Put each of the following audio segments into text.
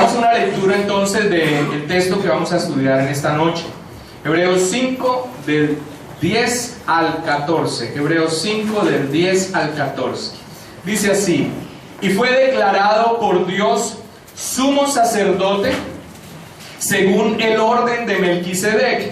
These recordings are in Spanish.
Hagamos una lectura entonces del texto que vamos a estudiar en esta noche. Hebreos 5 del 10 al 14. Hebreos 5 del 10 al 14. Dice así: y fue declarado por Dios sumo sacerdote según el orden de Melquisedec.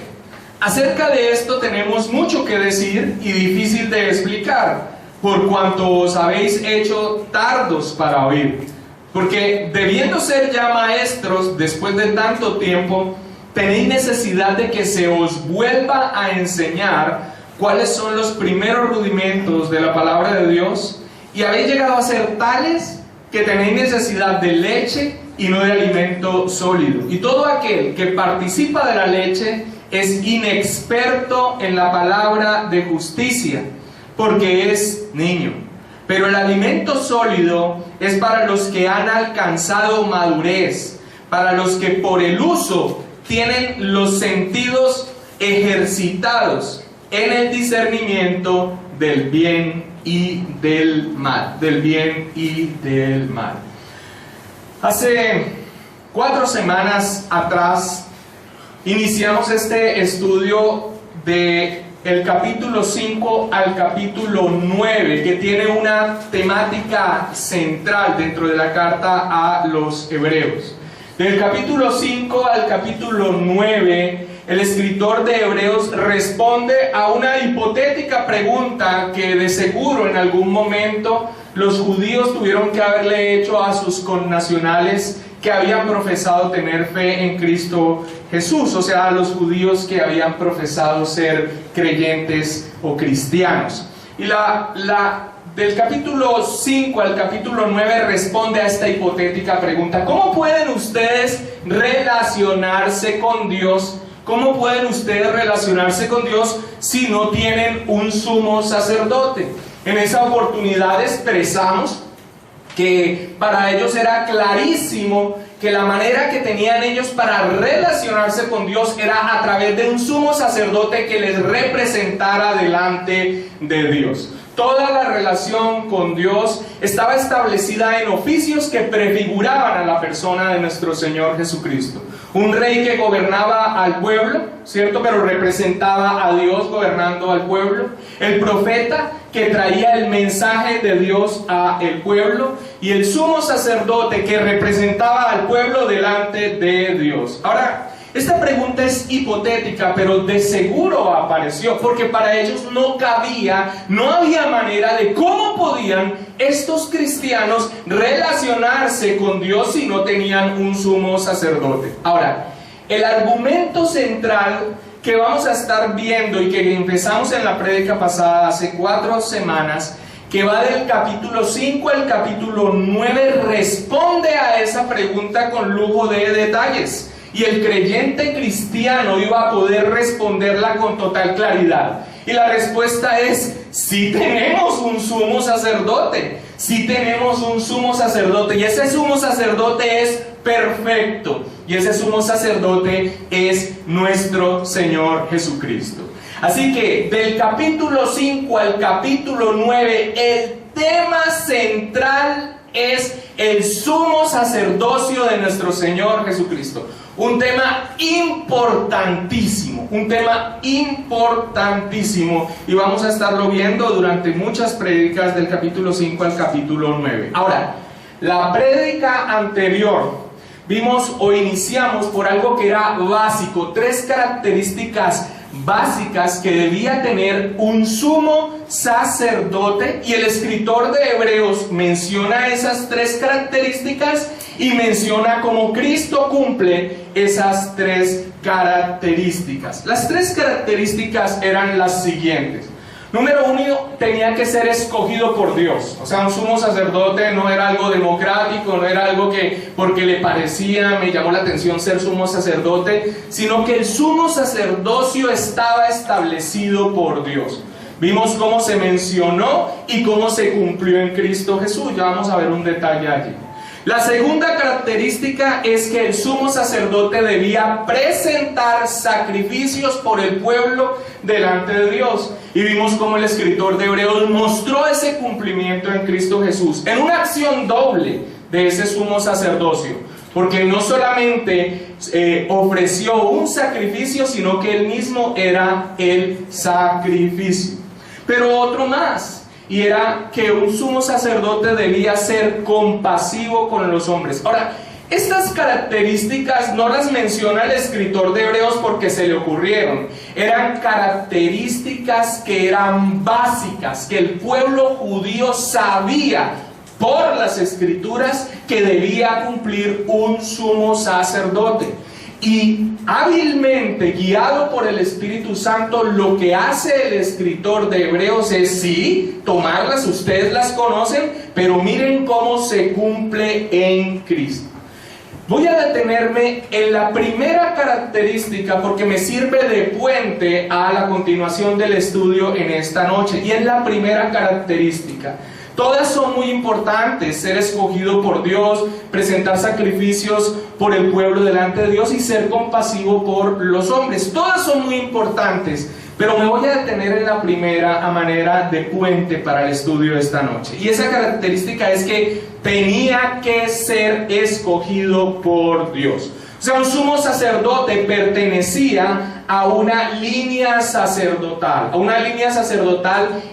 Acerca de esto tenemos mucho que decir y difícil de explicar, por cuanto os habéis hecho tardos para oír. Porque debiendo ser ya maestros después de tanto tiempo, tenéis necesidad de que se os vuelva a enseñar cuáles son los primeros rudimentos de la palabra de Dios, y habéis llegado a ser tales que tenéis necesidad de leche y no de alimento sólido. Y todo aquel que participa de la leche es inexperto en la palabra de justicia, porque es niño. Pero el alimento sólido es para los que han alcanzado madurez, para los que por el uso tienen los sentidos ejercitados en el discernimiento del bien y del mal. Del bien y del mal. Hace 4 semanas atrás iniciamos este estudio de el capítulo 5 al capítulo 9, que tiene una temática central dentro de la carta a los Hebreos. Del capítulo 5 al capítulo 9, el escritor de Hebreos responde a una hipotética pregunta que de seguro en algún momento los judíos tuvieron que haberle hecho a sus connacionales que habían profesado tener fe en Cristo Jesús, o sea, a los judíos que habían profesado ser creyentes o cristianos. Y del capítulo 5 al capítulo 9 responde a esta hipotética pregunta: ¿cómo pueden ustedes relacionarse con Dios? ¿Cómo pueden ustedes relacionarse con Dios si no tienen un sumo sacerdote? En esa oportunidad expresamos que para ellos era clarísimo que la manera que tenían ellos para relacionarse con Dios era a través de un sumo sacerdote que les representara delante de Dios. Toda la relación con Dios estaba establecida en oficios que prefiguraban a la persona de nuestro Señor Jesucristo. Un rey que gobernaba al pueblo, ¿cierto? Pero representaba a Dios gobernando al pueblo. El profeta que traía el mensaje de Dios al pueblo. Y el sumo sacerdote que representaba al pueblo delante de Dios. Ahora, esta pregunta es hipotética, pero de seguro apareció, porque para ellos no había manera de cómo podían estos cristianos relacionarse con Dios si no tenían un sumo sacerdote. Ahora, el argumento central que vamos a estar viendo y que empezamos en la prédica pasada hace 4 semanas, que va del capítulo 5 al capítulo 9, responde a esa pregunta con lujo de detalles. Y el creyente cristiano iba a poder responderla con total claridad. Y la respuesta es: sí tenemos un sumo sacerdote. Sí tenemos un sumo sacerdote. Y ese sumo sacerdote es perfecto. Y ese sumo sacerdote es nuestro Señor Jesucristo. Así que del capítulo 5 al capítulo 9, el tema central es el sumo sacerdocio de nuestro Señor Jesucristo. Un tema importantísimo, y vamos a estarlo viendo durante muchas prédicas del capítulo 5 al capítulo 9. Ahora, la prédica anterior vimos o iniciamos por algo que era básico, 3 características básicas que debía tener un sumo sacerdote, y el escritor de Hebreos menciona esas 3 características y menciona cómo Cristo cumple esas 3 características. Las 3 características eran las siguientes. Número 1, tenía que ser escogido por Dios. O sea, un sumo sacerdote no era algo democrático, no era algo que porque le parecía, me llamó la atención ser sumo sacerdote, sino que el sumo sacerdocio estaba establecido por Dios. Vimos cómo se mencionó y cómo se cumplió en Cristo Jesús. Ya vamos a ver un detalle allí. La segunda característica es que el sumo sacerdote debía presentar sacrificios por el pueblo delante de Dios. Y vimos cómo el escritor de Hebreos mostró ese cumplimiento en Cristo Jesús, en una acción doble de ese sumo sacerdocio. porque no solamente ofreció un sacrificio, sino que Él mismo era el sacrificio. Pero otro más, y era que un sumo sacerdote debía ser compasivo con los hombres. Ahora, estas características no las menciona el escritor de Hebreos porque se le ocurrieron. Eran características que eran básicas, que el pueblo judío sabía por las escrituras que debía cumplir un sumo sacerdote. Y hábilmente, guiado por el Espíritu Santo, lo que hace el escritor de Hebreos es, sí, tomarlas, ustedes las conocen, pero miren cómo se cumple en Cristo. Voy a detenerme en la primera característica porque me sirve de puente a la continuación del estudio en esta noche. Y es la primera característica. Todas son muy importantes: ser escogido por Dios, presentar sacrificios por el pueblo delante de Dios y ser compasivo por los hombres. Todas son muy importantes, pero me voy a detener en la primera a manera de puente para el estudio de esta noche. Y esa característica es que tenía que ser escogido por Dios. O sea, un sumo sacerdote pertenecía a una línea sacerdotal,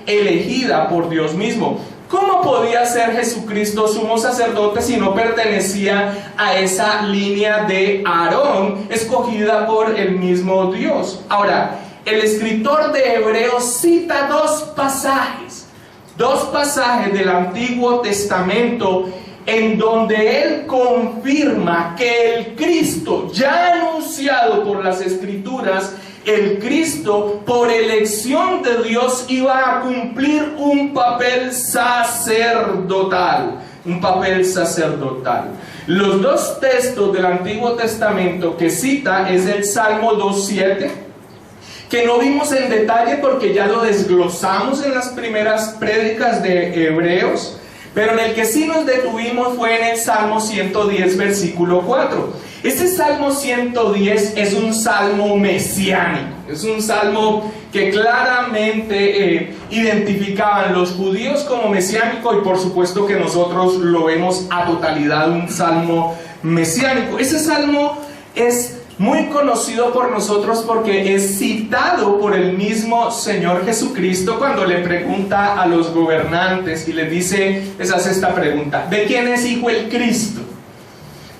elegida por Dios mismo. ¿Cómo podía ser Jesucristo sumo sacerdote si no pertenecía a esa línea de Aarón, escogida por el mismo Dios? Ahora, el escritor de Hebreos cita dos pasajes del Antiguo Testamento en donde él confirma que el Cristo, ya anunciado por las Escrituras, el Cristo, por elección de Dios, iba a cumplir un papel sacerdotal. Los dos textos del Antiguo Testamento que cita es el Salmo 2:7, que no vimos en detalle porque ya lo desglosamos en las primeras prédicas de Hebreos, pero en el que sí nos detuvimos fue en el Salmo 110, versículo 4. Este Salmo 110 es un salmo mesiánico, es un salmo que claramente identificaban los judíos como mesiánico, y por supuesto que nosotros lo vemos a totalidad, un salmo mesiánico. Ese salmo es muy conocido por nosotros porque es citado por el mismo Señor Jesucristo cuando le pregunta a los gobernantes y les hace esta pregunta: ¿de quién es hijo el Cristo?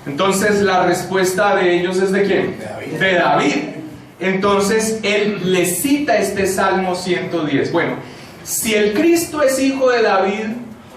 Entonces la respuesta de ellos es ¿de quién? De David. Entonces él les cita este Salmo 110. Bueno, si el Cristo es hijo de David,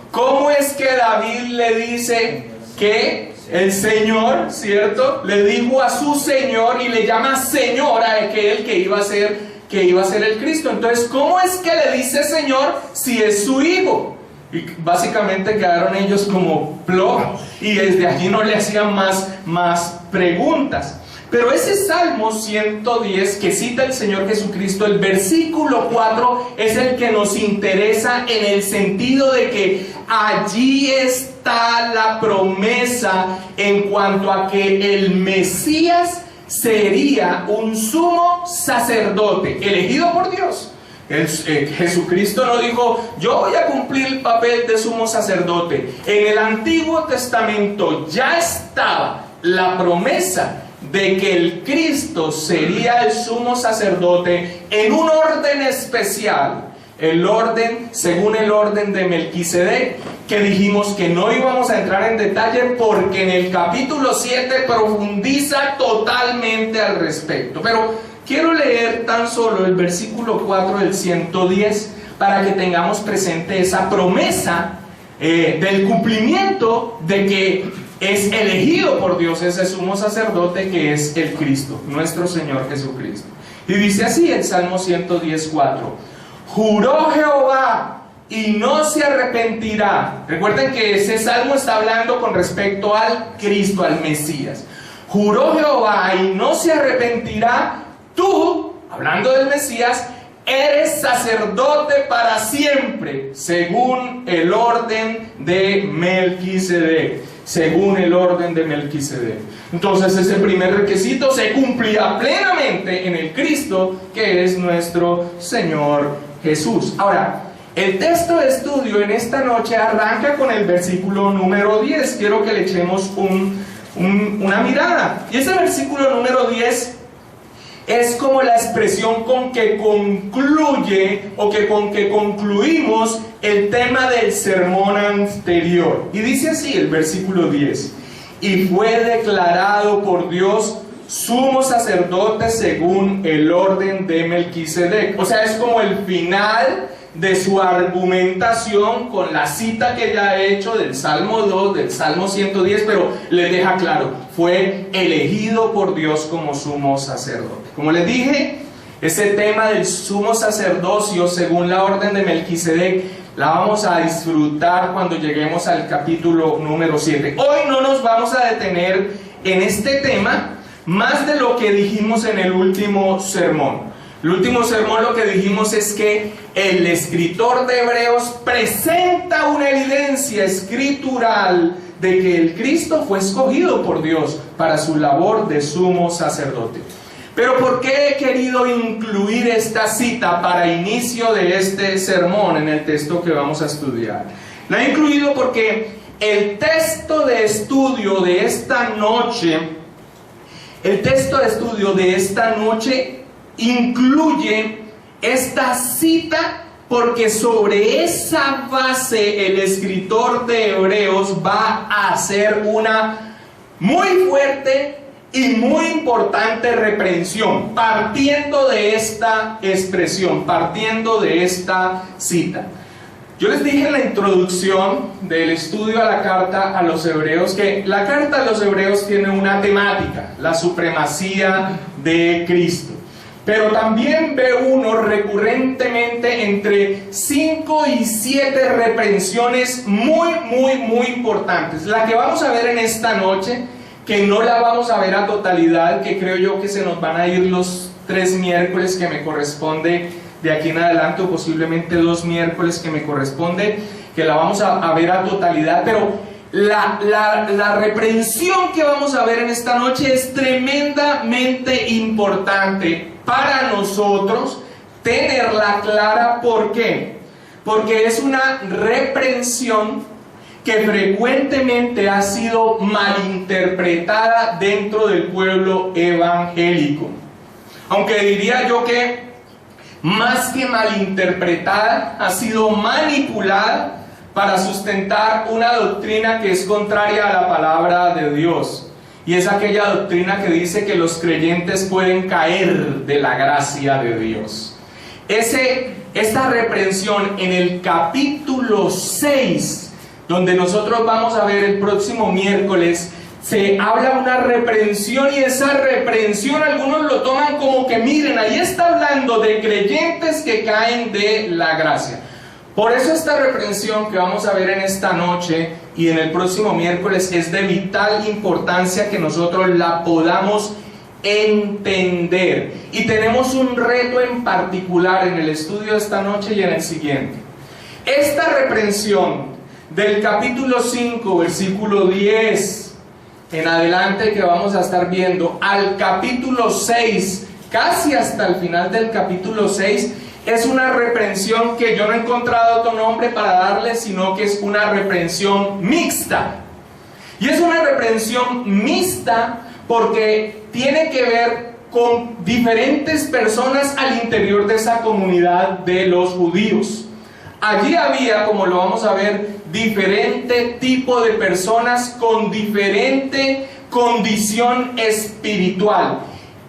¿cómo es que David le dice que el Señor, ¿cierto?, le dijo a su Señor y le llama Señor a aquel que iba a ser el Cristo? Entonces, ¿cómo es que le dice Señor si es su hijo? Y básicamente quedaron ellos como plomo, y desde allí no le hacían más preguntas. Pero ese Salmo 110 que cita el Señor Jesucristo, el versículo 4 es el que nos interesa, en el sentido de que allí está la promesa en cuanto a que el Mesías sería un sumo sacerdote elegido por Dios. Jesucristo no dijo: yo voy a cumplir el papel de sumo sacerdote. En el Antiguo Testamento ya estaba la promesa de que el Cristo sería el sumo sacerdote en un orden especial, según el orden de Melquisedec, que dijimos que no íbamos a entrar en detalle porque en el capítulo 7 profundiza totalmente al respecto. Pero quiero leer tan solo el versículo 4 del 110 para que tengamos presente esa promesa del cumplimiento de que es elegido por Dios ese sumo sacerdote, que es el Cristo, nuestro Señor Jesucristo. Y dice así el Salmo 110:4: juró Jehová y no se arrepentirá. Recuerden que ese salmo está hablando con respecto al Cristo, al Mesías. Juró Jehová y no se arrepentirá: tú, hablando del Mesías, eres sacerdote para siempre, según el orden de Melquisedec. Según el orden de Melquisedec. Entonces ese primer requisito se cumplía plenamente en el Cristo, que es nuestro Señor Jesús. Ahora, el texto de estudio en esta noche arranca con el versículo número 10. Quiero que le echemos un una mirada. Y ese versículo número 10 es como la expresión con que concluye o que con que concluimos el tema del sermón anterior. Y dice así el versículo 10: y fue declarado por Dios sumo sacerdote según el orden de Melquisedec. O sea, es como el final de su argumentación con la cita que ya ha hecho del Salmo 2, del Salmo 110, pero les deja claro, fue elegido por Dios como sumo sacerdote. Como les dije, ese tema del sumo sacerdocio según la orden de Melquisedec la vamos a disfrutar cuando lleguemos al capítulo número 7. Hoy no nos vamos a detener en este tema más de lo que dijimos en el último sermón. El último sermón lo que dijimos es que el escritor de Hebreos presenta una evidencia escritural de que el Cristo fue escogido por Dios para su labor de sumo sacerdote. Pero ¿por qué he querido incluir esta cita para inicio de este sermón en el texto que vamos a estudiar? La he incluido porque el texto de estudio de esta noche, incluye esta cita porque sobre esa base el escritor de Hebreos va a hacer una muy fuerte y muy importante reprensión, partiendo de esta expresión, partiendo de esta cita. Yo les dije en la introducción del estudio a la carta a los Hebreos que la carta a los Hebreos tiene una temática, la supremacía de Cristo. Pero también ve uno recurrentemente entre 5 y 7 reprensiones muy importantes. La que vamos a ver en esta noche, que no la vamos a ver a totalidad, que creo yo que se nos van a ir los 3 miércoles que me corresponde de aquí en adelante, o posiblemente 2 miércoles que me corresponde, que la vamos a ver a totalidad, pero la reprensión que vamos a ver en esta noche es tremendamente importante para nosotros tenerla clara. ¿Por qué? Porque es una reprensión que frecuentemente ha sido malinterpretada dentro del pueblo evangélico. Aunque diría yo que más que malinterpretada, ha sido manipulada para sustentar una doctrina que es contraria a la palabra de Dios. Y es aquella doctrina que dice que los creyentes pueden caer de la gracia de Dios. Esta reprensión en el capítulo 6, donde nosotros vamos a ver el próximo miércoles, se habla una reprensión, y esa reprensión algunos lo toman como que miren, ahí está hablando de creyentes que caen de la gracia. Por eso esta reprensión que vamos a ver en esta noche y en el próximo miércoles es de vital importancia que nosotros la podamos entender. Y tenemos un reto en particular en el estudio de esta noche y en el siguiente. Esta reprensión del capítulo 5, versículo 10 en adelante, que vamos a estar viendo, al capítulo 6, casi hasta el final del capítulo 6, es una reprensión que yo no he encontrado otro nombre para darle, sino que es una reprensión mixta. Y es una reprensión mixta porque tiene que ver con diferentes personas al interior de esa comunidad de los judíos. Allí había, como lo vamos a ver, diferente tipo de personas con diferente condición espiritual.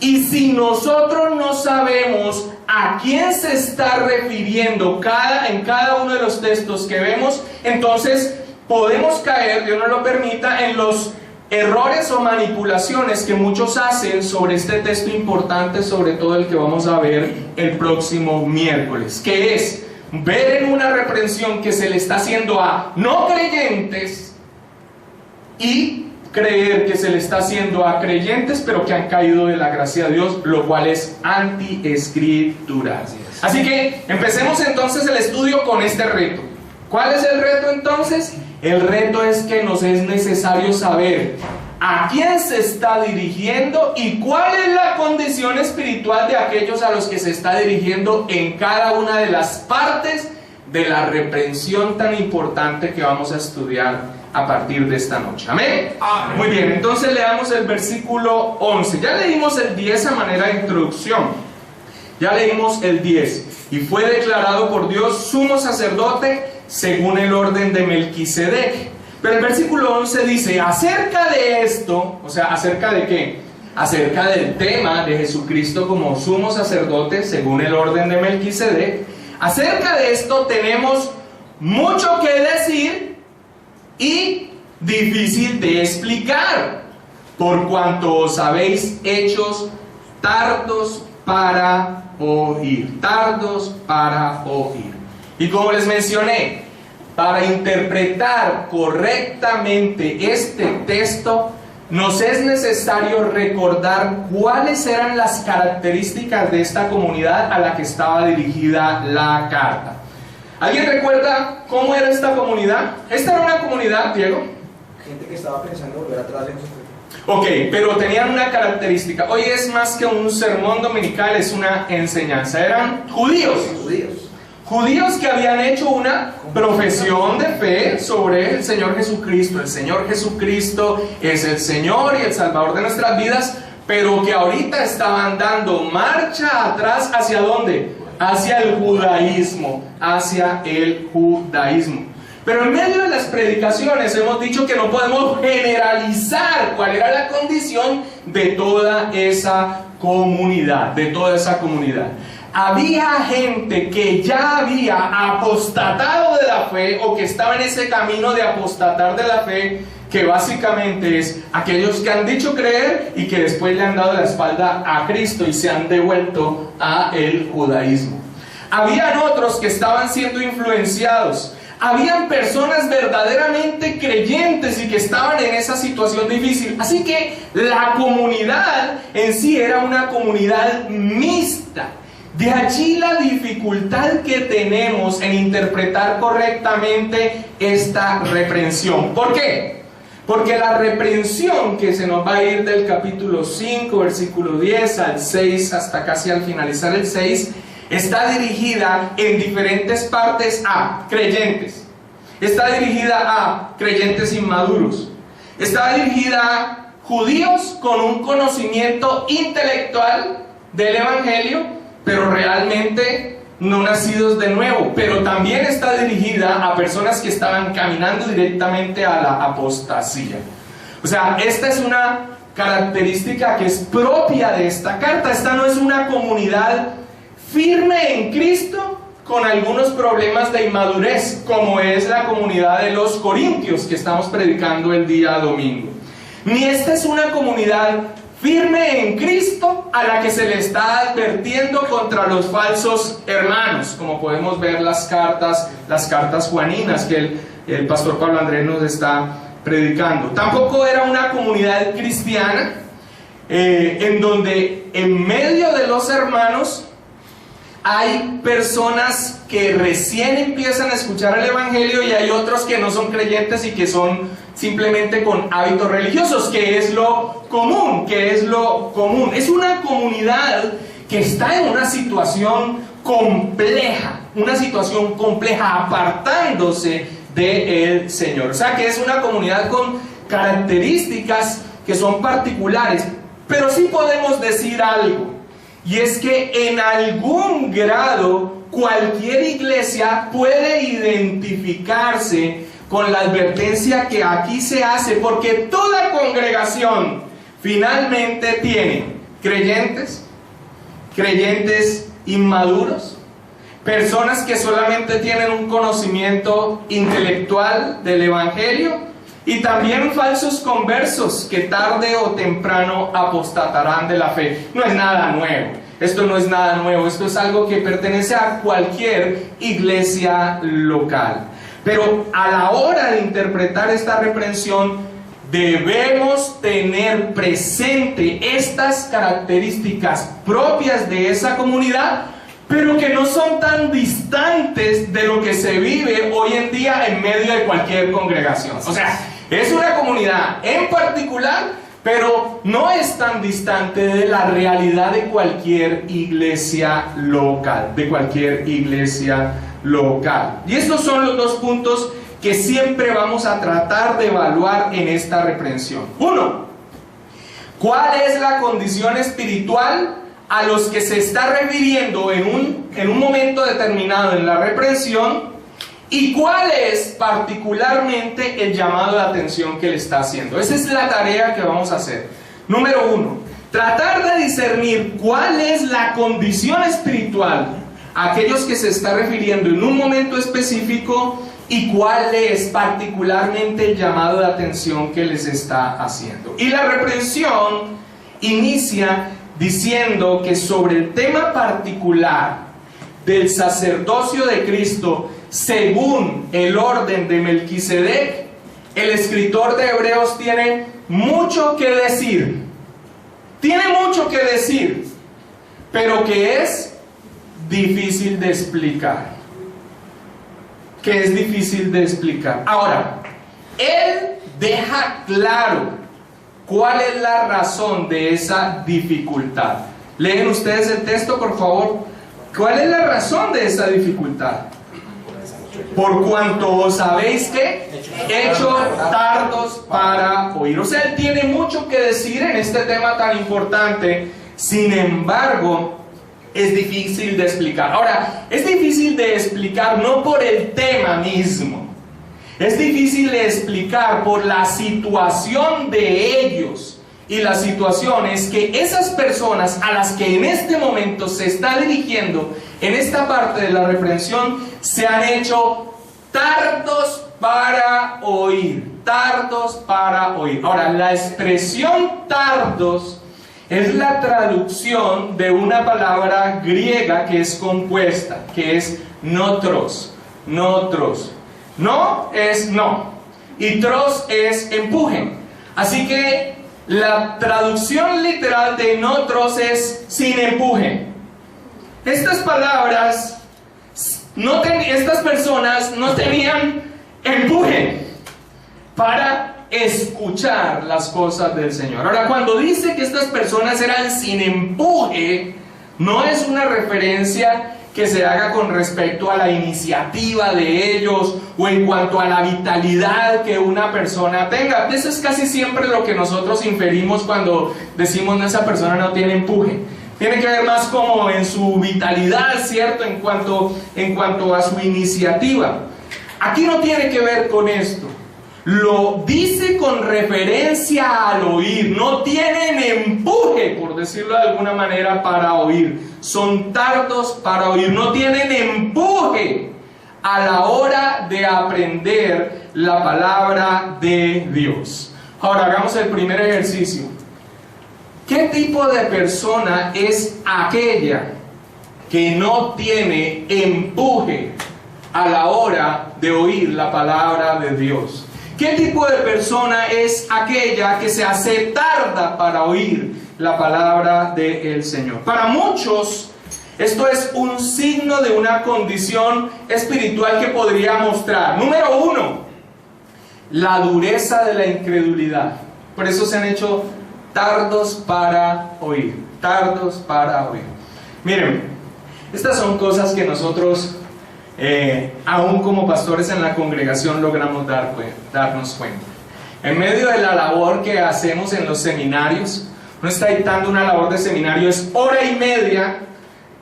Y si nosotros no sabemos a quién se está refiriendo en cada uno de los textos que vemos, entonces podemos caer, Dios no lo permita, en los errores o manipulaciones que muchos hacen sobre este texto importante, sobre todo el que vamos a ver el próximo miércoles, que es ver en una reprensión que se le está haciendo a no creyentes y creer que se le está haciendo a creyentes pero que han caído de la gracia de Dios, lo cual es anti-escritural. Así que empecemos entonces el estudio con este reto. ¿Cuál es el reto entonces? El reto es que nos es necesario saber a quién se está dirigiendo y cuál es la condición espiritual de aquellos a los que se está dirigiendo en cada una de las partes de la reprensión tan importante que vamos a estudiar a partir de esta noche. ¿Amén? Amén. Muy bien, entonces leamos el versículo 11. Ya leímos el 10 a manera de introducción. Ya leímos el 10. Y fue declarado por Dios sumo sacerdote según el orden de Melquisedec. Pero el versículo 11 dice, acerca de esto, o sea, ¿acerca de qué? Acerca del tema de Jesucristo como sumo sacerdote según el orden de Melquisedec. Acerca de esto tenemos mucho que decir y difícil de explicar, por cuanto os habéis hecho tardos para oír. Tardos para oír. Y como les mencioné, para interpretar correctamente este texto, nos es necesario recordar cuáles eran las características de esta comunidad a la que estaba dirigida la carta. ¿Alguien recuerda cómo era esta comunidad? Esta era una comunidad, Diego. Gente que estaba pensando volver atrás en su fe. Ok, pero tenían una característica. Hoy es más que un sermón dominical, es una enseñanza. Eran judíos. Judíos que habían hecho una profesión de fe sobre el Señor Jesucristo. El Señor Jesucristo es el Señor y el Salvador de nuestras vidas, pero que ahorita estaban dando marcha atrás. ¿Hacia dónde? Hacia el judaísmo. Hacia el judaísmo. Pero en medio de las predicaciones hemos dicho que no podemos generalizar cuál era la condición de toda esa comunidad. De toda esa comunidad. Había gente que ya había apostatado de la fe o que estaba en ese camino de apostatar de la fe, que básicamente es aquellos que han dicho creer y que después le han dado la espalda a Cristo y se han devuelto a el judaísmo. Habían otros que estaban siendo influenciados. Habían personas verdaderamente creyentes y que estaban en esa situación difícil. Así que la comunidad en sí era una comunidad mixta. De allí la dificultad que tenemos en interpretar correctamente esta reprensión. ¿Por qué? Porque la reprensión que se nos va a ir del capítulo 5, versículo 10 al 6, hasta casi al finalizar el 6, está dirigida en diferentes partes a creyentes. Está dirigida a creyentes inmaduros. Está dirigida a judíos con un conocimiento intelectual del Evangelio, pero realmente no nacidos de nuevo. Pero también está dirigida a personas que estaban caminando directamente a la apostasía. O sea, esta es una característica que es propia de esta carta. Esta no es una comunidad firme en Cristo con algunos problemas de inmadurez, como es la comunidad de los Corintios que estamos predicando el día domingo. Ni esta es una comunidad firme en Cristo a la que se le está advirtiendo contra los falsos hermanos, como podemos ver las cartas juaninas que el pastor Pablo Andrés nos está predicando. Tampoco era una comunidad cristiana en donde en medio de los hermanos hay personas que recién empiezan a escuchar el Evangelio y hay otros que no son creyentes y que son simplemente con hábitos religiosos, que es lo común, Es una comunidad que está en una situación compleja, apartándose del Señor. O sea, que es una comunidad con características que son particulares, pero sí podemos decir algo. Y es que en algún grado cualquier iglesia puede identificarse con la advertencia que aquí se hace, porque toda congregación finalmente tiene creyentes inmaduros, personas que solamente tienen un conocimiento intelectual del Evangelio, y también falsos conversos que tarde o temprano apostatarán de la fe. No es nada nuevo. Esto no es nada nuevo. Esto es algo que pertenece a cualquier iglesia local. Pero a la hora de interpretar esta reprensión, debemos tener presente estas características propias de esa comunidad, pero que no son tan distantes de lo que se vive hoy en día en medio de cualquier congregación. O sea, es una comunidad en particular, pero no es tan distante de la realidad de cualquier iglesia local. Y estos son los dos puntos que siempre vamos a tratar de evaluar en esta reprensión. 1. ¿Cuál es la condición espiritual a los que se está refiriendo en un momento determinado en la reprensión? ¿Y cuál es particularmente el llamado de atención que le está haciendo? Esa es la tarea que vamos a hacer. Número 1, tratar de discernir cuál es la condición espiritual a aquellos que se está refiriendo en un momento específico y cuál es particularmente el llamado de atención que les está haciendo. Y la reprensión inicia diciendo que sobre el tema particular del sacerdocio de Cristo según el orden de Melquisedec, el escritor de Hebreos tiene mucho que decir. Tiene mucho que decir, pero que es difícil de explicar. Que es difícil de explicar. Ahora, él deja claro cuál es la razón de esa dificultad. Leen ustedes el texto, por favor. ¿Cuál es la razón de esa dificultad? Por cuanto os habéis ¿qué? Hecho tardos para oír. O sea, él tiene mucho que decir en este tema tan importante. Sin embargo, es difícil de explicar. Ahora, es difícil de explicar no por el tema mismo. Es difícil de explicar por la situación de ellos. Y la situación es que esas personas a las que en este momento se está dirigiendo en esta parte de la reprensión se han hecho tardos para oír. Tardos para oír. Ahora, la expresión tardos es la traducción de una palabra griega que es compuesta, que es notros. Notros. No es no. Y tros es empuje. Así que la traducción literal de notros es sin empuje. Estas palabras, estas personas no tenían empuje para escuchar las cosas del Señor. Ahora, cuando dice que estas personas eran sin empuje, no es una referencia que se haga con respecto a la iniciativa de ellos o en cuanto a la vitalidad que una persona tenga. Eso es casi siempre lo que nosotros inferimos cuando decimos que esa persona no tiene empuje. Tiene que ver más como en su vitalidad, ¿cierto? En cuanto a su iniciativa. Aquí no tiene que ver con esto. Lo dice con referencia al oír. No tienen empuje, por decirlo de alguna manera, para oír. Son tardos para oír. No tienen empuje a la hora de aprender la palabra de Dios. Ahora hagamos el primer ejercicio. ¿Qué tipo de persona es aquella que no tiene empuje a la hora de oír la palabra de Dios? ¿Qué tipo de persona es aquella que se hace tarda para oír la palabra del Señor? Para muchos, esto es un signo de una condición espiritual que podría mostrar. Número 1, la dureza de la incredulidad. Por eso se han hecho tardos para oír. Tardos para oír. Miren, estas son cosas que nosotros aún como pastores en la congregación logramos darnos cuenta. En medio de la labor que hacemos en los seminarios, uno está dictando una labor de seminario, es 1:30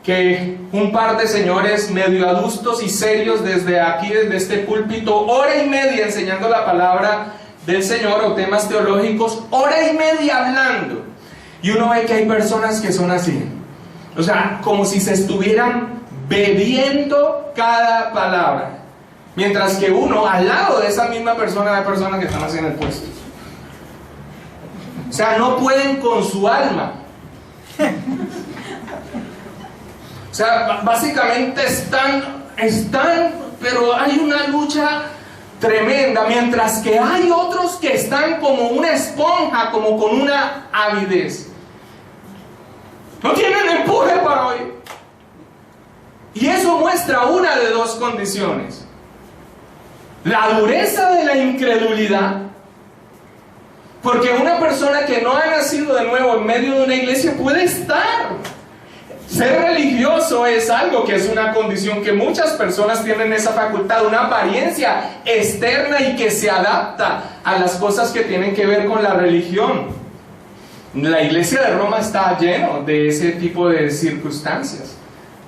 que un par de señores medio adultos y serios desde aquí, desde este púlpito, 1:30 enseñando la palabra del Señor o temas teológicos, 1:30 hablando, y uno ve que hay personas que son así, o sea, como si se estuvieran bebiendo cada palabra, mientras que uno al lado de esa misma persona hay personas que están así en el puesto, o sea, no pueden con su alma, o sea, básicamente están, pero hay una lucha tremenda, mientras que hay otros que están como una esponja, como con una avidez, no tienen empuje para oír. Y eso muestra una de dos condiciones: la dureza de la incredulidad, porque una persona que no ha nacido de nuevo en medio de una iglesia puede estar Ser religioso es algo que es una condición que muchas personas tienen esa facultad, una apariencia externa y que se adapta a las cosas que tienen que ver con la religión. La iglesia de Roma está lleno de ese tipo de circunstancias,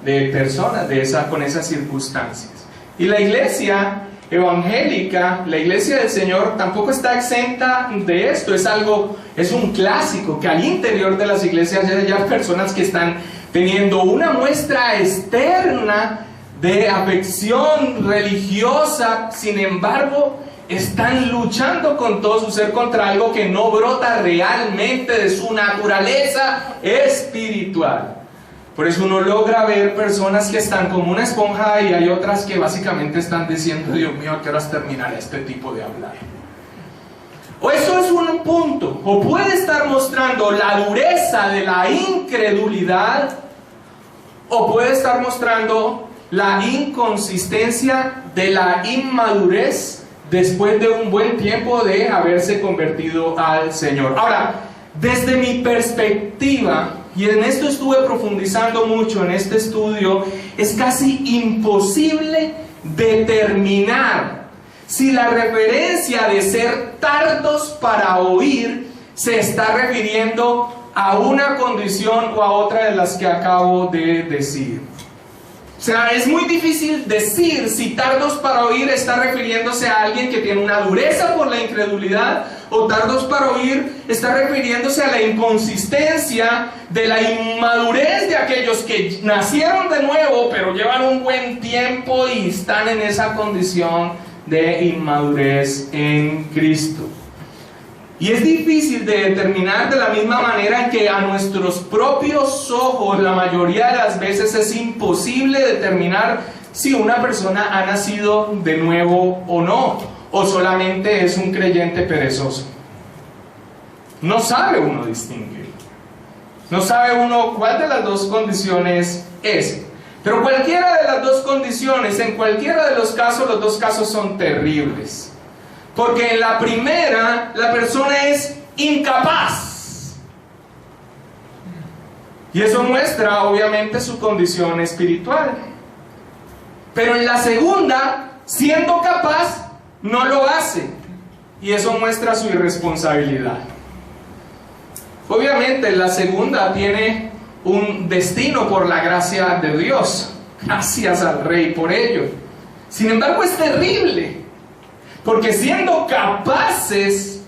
de personas con esas circunstancias. Y la iglesia evangélica, la iglesia del Señor, tampoco está exenta de esto. Es un clásico que al interior de las iglesias hay personas que están teniendo una muestra externa de afección religiosa, sin embargo, están luchando con todo su ser contra algo que no brota realmente de su naturaleza espiritual. Por eso uno logra ver personas que están como una esponja y hay otras que básicamente están diciendo, Dios mío, ¿a qué horas terminará este tipo de hablar? O eso es un punto, o puede estar mostrando la dureza de la incredulidad, o puede estar mostrando la inconsistencia de la inmadurez después de un buen tiempo de haberse convertido al Señor. Ahora, desde mi perspectiva, y en esto estuve profundizando mucho en este estudio, es casi imposible determinar si la referencia de ser tardos para oír se está refiriendo a una condición o a otra de las que acabo de decir. O sea, es muy difícil decir si tardos para oír está refiriéndose a alguien que tiene una dureza por la incredulidad, o tardos para oír está refiriéndose a la inconsistencia de la inmadurez de aquellos que nacieron de nuevo pero llevan un buen tiempo y están en esa condición de inmadurez en Cristo. Y es difícil de determinar de la misma manera en que a nuestros propios ojos la mayoría de las veces es imposible determinar si una persona ha nacido de nuevo o no, o solamente es un creyente perezoso. No sabe uno distinguir. No sabe uno cuál de las dos condiciones es. Pero cualquiera de las dos condiciones, en cualquiera de los casos, los dos casos son terribles. Porque en la primera, la persona es incapaz. Y eso muestra, obviamente, su condición espiritual. Pero en la segunda, siendo capaz, no lo hace. Y eso muestra su irresponsabilidad. Obviamente, la segunda tiene un destino por la gracia de Dios. Gracias al Rey por ello. Sin embargo, es terrible. Porque siendo capaces,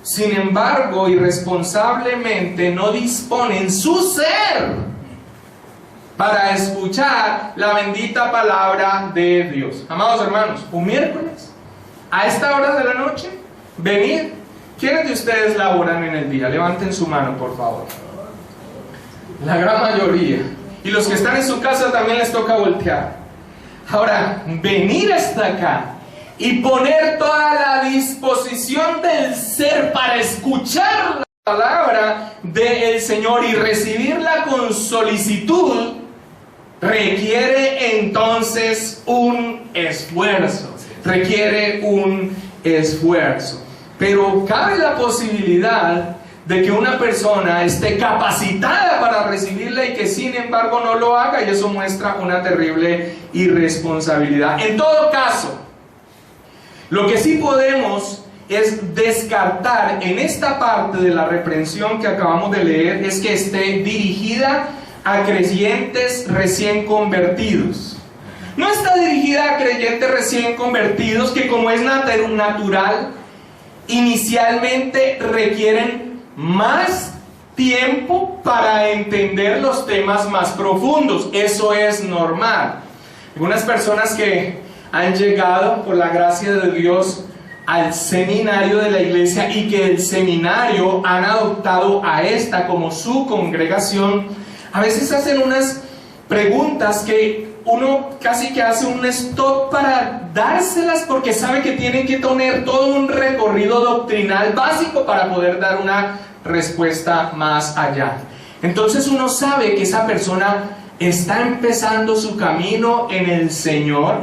sin embargo, irresponsablemente no disponen su ser para escuchar la bendita palabra de Dios. Amados hermanos, un miércoles, a esta hora de la noche, venid. ¿Quiénes de ustedes laboran en el día? Levanten su mano, por favor. La gran mayoría. Y los que están en su casa también les toca voltear. Ahora, venir hasta acá y poner toda la disposición del ser para escuchar la palabra del Señor y recibirla con solicitud, requiere entonces un esfuerzo. Pero cabe la posibilidad de que una persona esté capacitada para recibirla y que sin embargo no lo haga, y eso muestra una terrible irresponsabilidad. En todo caso, lo que sí podemos es descartar en esta parte de la reprensión que acabamos de leer, es que esté dirigida a creyentes recién convertidos. No está dirigida a creyentes recién convertidos que, como es natural, inicialmente requieren más tiempo para entender los temas más profundos. Eso es normal. Algunas personas que han llegado por la gracia de Dios al seminario de la iglesia y que el seminario han adoptado a esta como su congregación, a veces hacen unas preguntas que uno casi que hace un stop para dárselas, porque sabe que tienen que tener todo un recorrido doctrinal básico para poder dar una respuesta más allá. Entonces uno sabe que esa persona está empezando su camino en el Señor,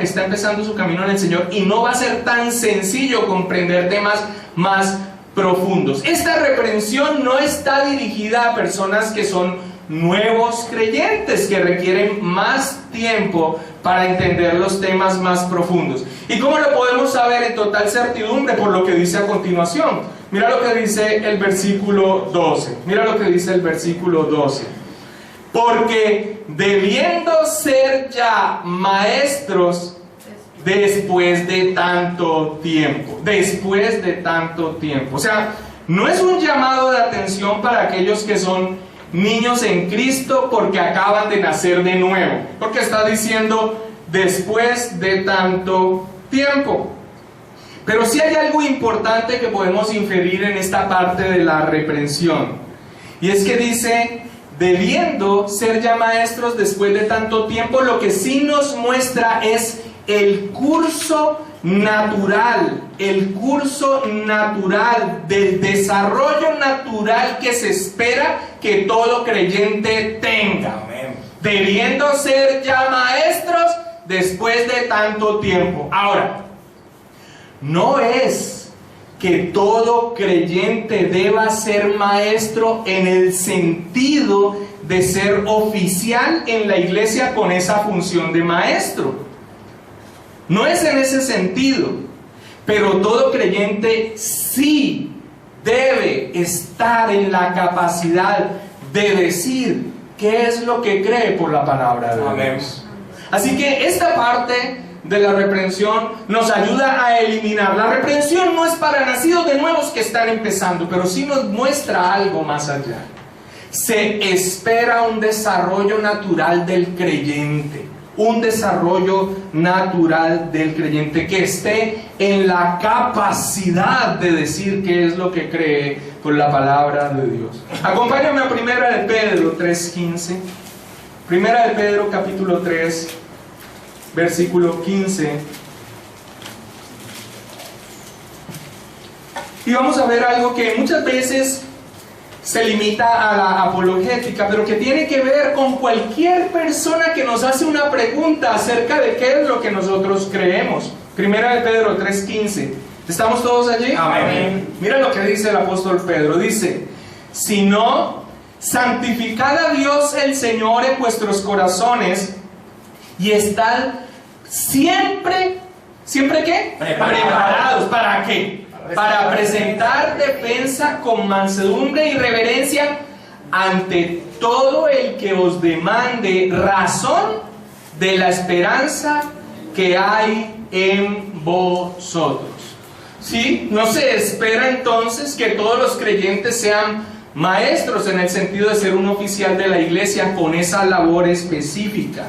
y no va a ser tan sencillo comprender temas más profundos. Esta reprensión no está dirigida a personas que son nuevos creyentes que requieren más tiempo para entender los temas más profundos. ¿Y cómo lo podemos saber en total certidumbre? Por lo que dice a continuación. Mira lo que dice el versículo 12. Mira lo que dice el versículo 12. Porque debiendo ser ya maestros después de tanto tiempo. Después de tanto tiempo. O sea, no es un llamado de atención para aquellos que son niños en Cristo porque acaban de nacer de nuevo. Porque está diciendo después de tanto tiempo. Pero sí hay algo importante que podemos inferir en esta parte de la reprensión. Y es que dice, debiendo ser ya maestros después de tanto tiempo, lo que sí nos muestra es el curso natural del desarrollo natural que se espera que todo creyente tenga. Amén. Debiendo ser ya maestros después de tanto tiempo. Ahora, no es que todo creyente deba ser maestro en el sentido de ser oficial en la iglesia con esa función de maestro. No es en ese sentido, pero todo creyente sí debe estar en la capacidad de decir qué es lo que cree por la palabra de Dios. Amén. Así que esta parte de la reprensión nos ayuda a eliminar. La reprensión no es para nacidos de nuevos que están empezando, pero sí nos muestra algo más allá. Se espera un desarrollo natural del creyente. Un desarrollo natural del creyente que esté en la capacidad de decir qué es lo que cree por la palabra de Dios. Acompáñame a Primera de Pedro 3:15. Primera de Pedro capítulo 3, versículo 15. Y vamos a ver algo que muchas veces se limita a la apologética, pero que tiene que ver con cualquier persona que nos hace una pregunta acerca de qué es lo que nosotros creemos. Primera de Pedro 3:15. ¿Estamos todos allí? Amén. Mira lo que dice el apóstol Pedro. Dice, sino santificad a Dios el Señor en vuestros corazones y estad siempre, ¿siempre qué? Preparados. ¿Para qué? Para presentar defensa con mansedumbre y reverencia ante todo el que os demande razón de la esperanza que hay en vosotros. ¿Sí? No se espera entonces que todos los creyentes sean maestros en el sentido de ser un oficial de la iglesia con esa labor específica,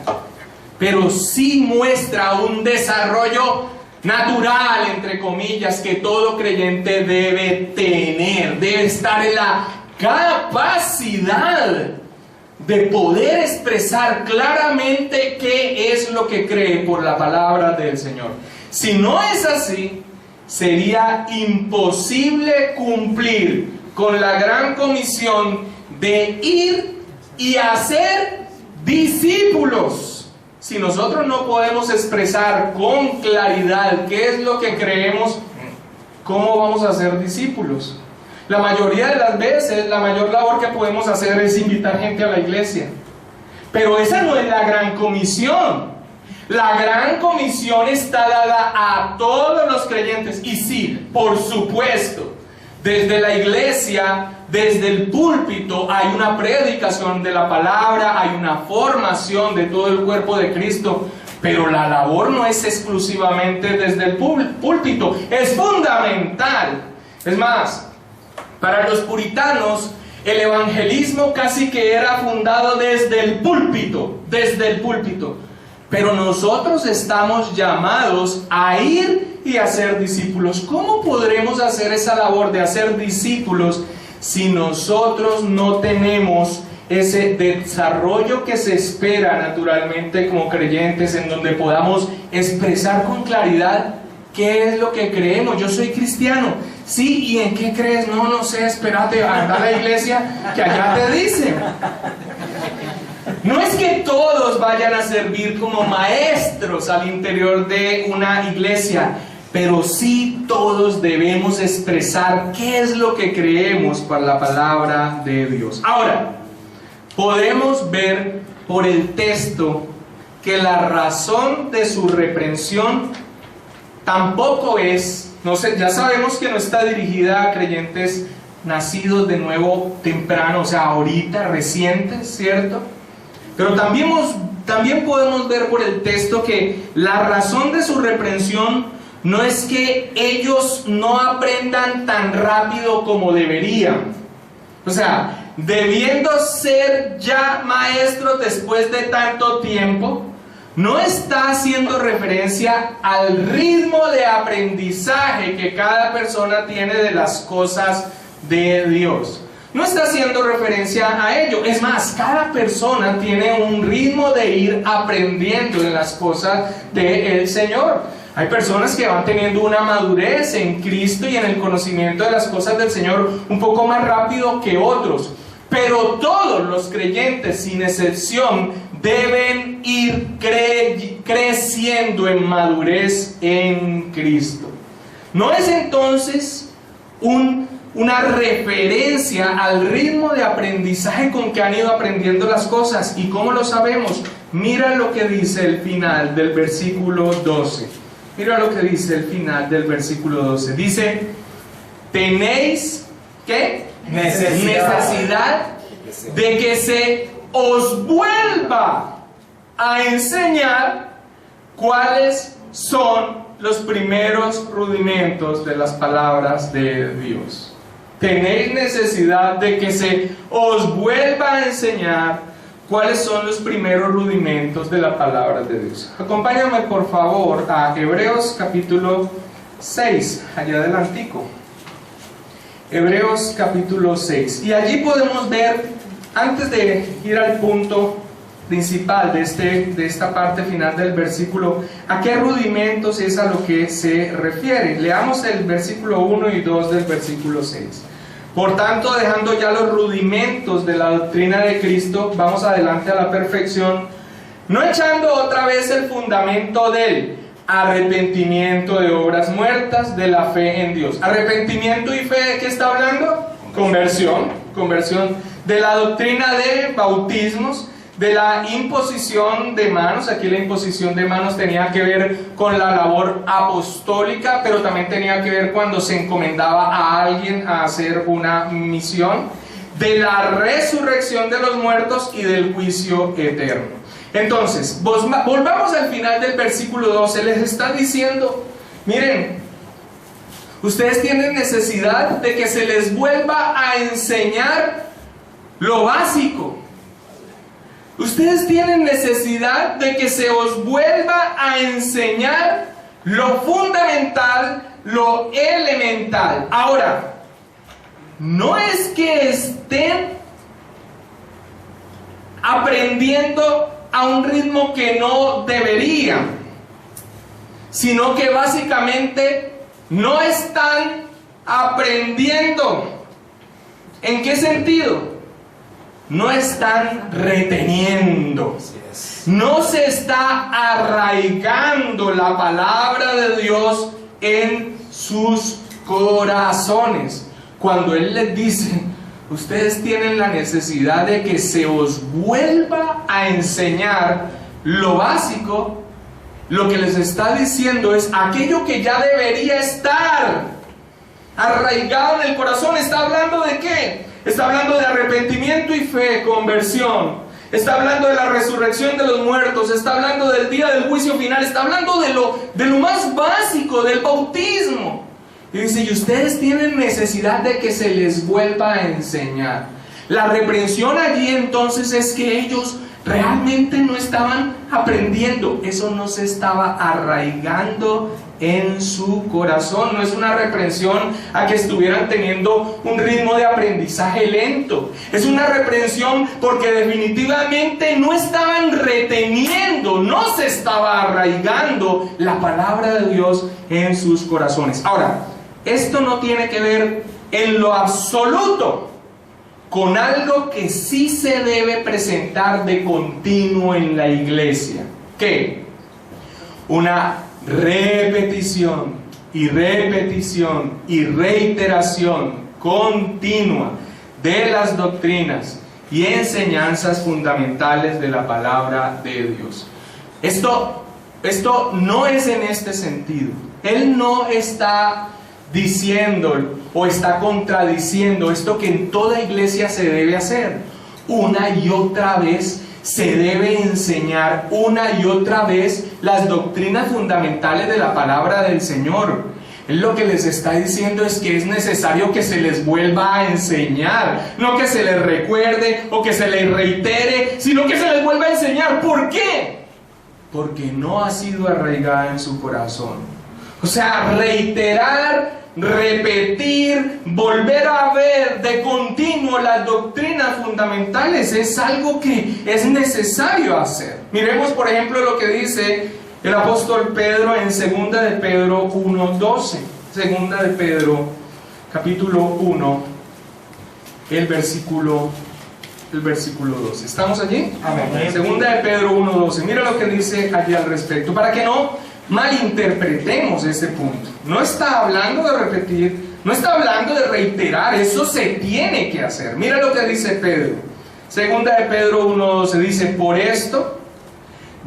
pero sí muestra un desarrollo natural, entre comillas, que todo creyente debe tener. Debe estar en la capacidad de poder expresar claramente qué es lo que cree por la palabra del Señor. Si no es así, sería imposible cumplir con la gran comisión de ir y hacer discípulos. Si nosotros no podemos expresar con claridad qué es lo que creemos, ¿cómo vamos a ser discípulos? La mayoría de las veces, la mayor labor que podemos hacer es invitar gente a la iglesia. Pero esa no es la gran comisión. La gran comisión está dada a todos los creyentes. Y sí, por supuesto, desde la iglesia, desde el púlpito, hay una predicación de la palabra, hay una formación de todo el cuerpo de Cristo, pero la labor no es exclusivamente desde el púlpito, es fundamental. Es más, para los puritanos, el evangelismo casi que era fundado desde el púlpito, pero nosotros estamos llamados a ir y hacer discípulos. ¿Cómo podremos hacer esa labor de hacer discípulos si nosotros no tenemos ese desarrollo que se espera naturalmente como creyentes, en donde podamos expresar con claridad qué es lo que creemos? Yo soy cristiano. Sí, ¿y en qué crees? No sé, espérate, anda a la iglesia que allá te dicen. No es que todos vayan a servir como maestros al interior de una iglesia, pero sí todos debemos expresar qué es lo que creemos por la palabra de Dios. Ahora, podemos ver por el texto que la razón de su reprensión tampoco es, no sé, ya sabemos que no está dirigida a creyentes nacidos de nuevo temprano, o sea, ahorita, recientes, ¿cierto? Pero también podemos ver por el texto que la razón de su reprensión no es que ellos no aprendan tan rápido como deberían. O sea, debiendo ser ya maestros después de tanto tiempo, no está haciendo referencia al ritmo de aprendizaje que cada persona tiene de las cosas de Dios. No está haciendo referencia a ello. Es más, cada persona tiene un ritmo de ir aprendiendo en las cosas del Señor. Hay personas que van teniendo una madurez en Cristo y en el conocimiento de las cosas del Señor un poco más rápido que otros. Pero todos los creyentes, sin excepción, deben ir creciendo en madurez en Cristo. No es entonces una referencia al ritmo de aprendizaje con que han ido aprendiendo las cosas. ¿Y cómo lo sabemos? Mira lo que dice el final del versículo 12. Mira lo que dice el final del versículo 12. Dice, tenéis, ¿qué? Necesidad de que se os vuelva a enseñar cuáles son los primeros rudimentos de las palabras de Dios. Tenéis necesidad de que se os vuelva a enseñar cuáles son los primeros rudimentos de la palabra de Dios. Acompáñame por favor a Hebreos capítulo 6, allá adelantico. Hebreos capítulo 6. Y allí podemos ver, antes de ir al punto principal de esta parte final del versículo, a qué rudimentos es a lo que se refiere. Leamos el versículo 1 y 2 del versículo 6. Por tanto, dejando ya los rudimentos de la doctrina de Cristo, vamos adelante a la perfección, no echando otra vez el fundamento del arrepentimiento de obras muertas, de la fe en Dios. Arrepentimiento y fe, ¿de qué está hablando? Conversión de la doctrina de bautismos, de la imposición de manos. Aquí la imposición de manos tenía que ver con la labor apostólica, pero también tenía que ver cuando se encomendaba a alguien a hacer una misión, de la resurrección de los muertos y del juicio eterno. Entonces, volvamos al final del versículo 12. Les está diciendo, miren, ustedes tienen necesidad de que se les vuelva a enseñar lo básico. Ustedes tienen necesidad de que se os vuelva a enseñar lo fundamental, lo elemental. Ahora, no es que estén aprendiendo a un ritmo que no deberían, sino que básicamente no están aprendiendo. ¿En qué sentido? No están reteniendo, no se está arraigando la palabra de Dios en sus corazones. Cuando Él les dice, ustedes tienen la necesidad de que se os vuelva a enseñar lo básico, lo que les está diciendo es aquello que ya debería estar arraigado en el corazón. ¿Está hablando de qué? Está hablando de arrepentimiento y fe, conversión. Está hablando de la resurrección de los muertos. Está hablando del día del juicio final. Está hablando de lo más básico, del bautismo. Y dice, y ustedes tienen necesidad de que se les vuelva a enseñar. La reprensión allí entonces es que ellos realmente no estaban aprendiendo. Eso no se estaba arraigando en su corazón. No es una reprensión a que estuvieran teniendo un ritmo de aprendizaje lento. Es una reprensión porque definitivamente no estaban reteniendo, no se estaba arraigando la palabra de Dios en sus corazones. Ahora, esto no tiene que ver en lo absoluto con algo que sí se debe presentar de continuo en la iglesia. ¿Qué? Una repetición y repetición y reiteración continua de las doctrinas y enseñanzas fundamentales de la palabra de Dios. Esto no es en este sentido. Él no está diciendo o está contradiciendo esto que en toda iglesia se debe hacer. Una y otra vez se debe enseñar, una y otra vez, las doctrinas fundamentales de la palabra del Señor. Él lo que les está diciendo es que es necesario que se les vuelva a enseñar, no que se les recuerde o que se les reitere, sino que se les vuelva a enseñar. ¿Por qué? Porque no ha sido arraigada en su corazón. O sea, reiterar, repetir, volver a ver de continuo las doctrinas fundamentales es algo que es necesario hacer. Miremos por ejemplo lo que dice el apóstol Pedro en 2 de Pedro 1:12. 2 de Pedro capítulo 1, el versículo 12. ¿Estamos allí? Amén. 2 de Pedro 1:12. Mira lo que dice allí al respecto, para que no malinterpretemos este punto. No está hablando de repetir, no está hablando de reiterar, eso se tiene que hacer. Mira lo que dice Pedro. 2 de Pedro 1:12 dice: por esto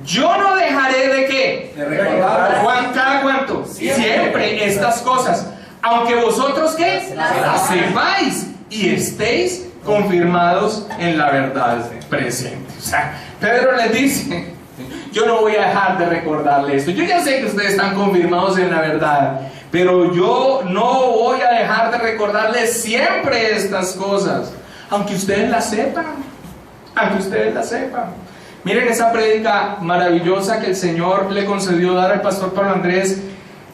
yo no dejaré de ¿qué? De recordar. ¿Cada cuánto? Siempre estas cosas, aunque vosotros ¿qué? Las sepáis y estéis confirmados en la verdad presente. O sea, Pedro les dice: yo no voy a dejar de recordarle esto. Yo ya sé que ustedes están confirmados en la verdad, pero yo no voy a dejar de recordarles siempre estas cosas, aunque ustedes las sepan. Aunque ustedes las sepan. Miren esa prédica maravillosa que el Señor le concedió dar al pastor Pablo Andrés,